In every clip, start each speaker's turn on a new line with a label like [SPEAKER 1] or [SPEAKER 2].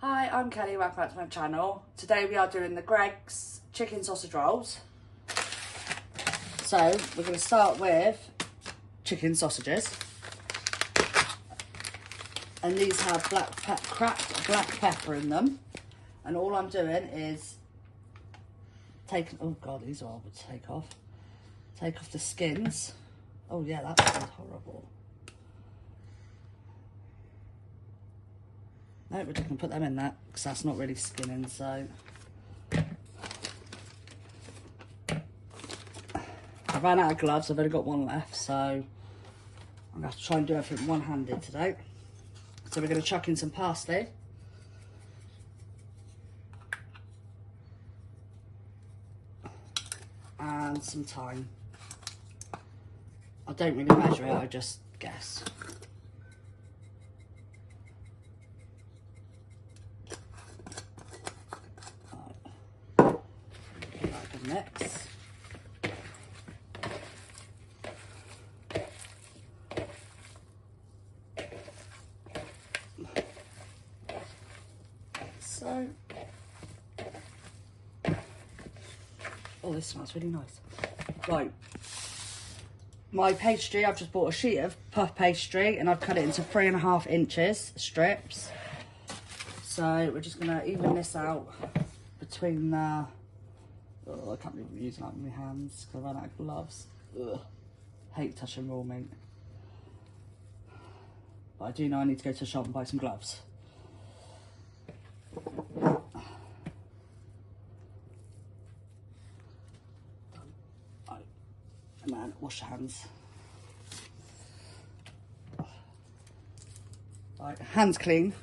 [SPEAKER 1] Hi, I'm Kelly, welcome back to my channel. Today we are doing the Greggs chicken sausage rolls. So we're going to start with chicken sausages. And these have cracked black pepper in them. And all I'm doing is taking, oh God, these are hard to take off. Take off the skins. Oh yeah, that sounds horrible. No, we're just going to put them in that because that's not really skinning, so. I ran out of gloves, I've only got one left, so I'm going to have to try and do everything one-handed today. So we're going to chuck in some parsley. And some thyme. I don't really measure it, I just guess. Mix. So, oh, this smells really nice. Right, my pastry, I've just bought a sheet of puff pastry and I've cut it into 3.5 inches strips. So we're just gonna even this out between the. Oh, I can't believe I'm using that with my hands because I ran out of gloves. Ugh. Hate touching raw meat. But I do know I need to go to the shop and buy some gloves. Right. And then wash your hands. Right, hands clean.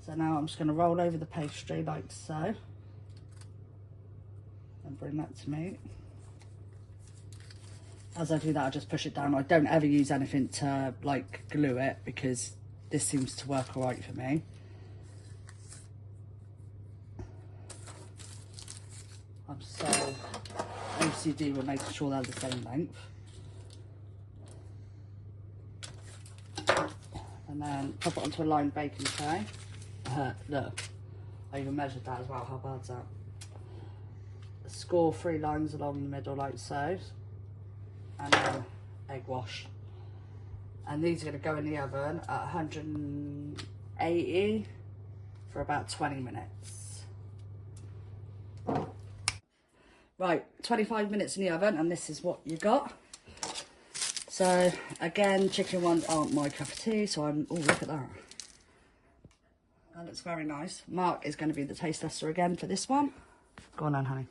[SPEAKER 1] So now I'm just going to roll over the pastry like so. And bring that to me. As I do that, I just push it down. I don't ever use anything to like glue it because this seems to work all right for me. I'm so OCD with making sure they're the same length. And then pop it onto a lined baking tray. Look, I even measured that as well. How bad's that? Score 3 lines along the middle like so, and then egg wash. And these are going to go in the oven at 180 for about 20 minutes. Right, 25 minutes in the oven and this is what you got. So again, chicken ones aren't my cup of tea, so oh, look at that. That looks very nice. Mark is going to be the taste tester again for this one. Go on then, honey.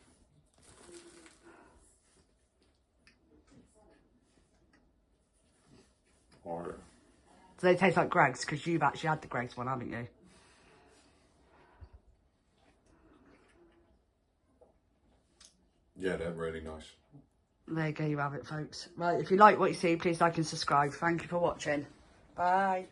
[SPEAKER 1] Do they taste like Greggs? Because you've actually had the Greggs one, haven't you?
[SPEAKER 2] Yeah, they're really nice.
[SPEAKER 1] There you go, you have it, folks. Right, if you like what you see, please like and subscribe. Thank you for watching. Bye.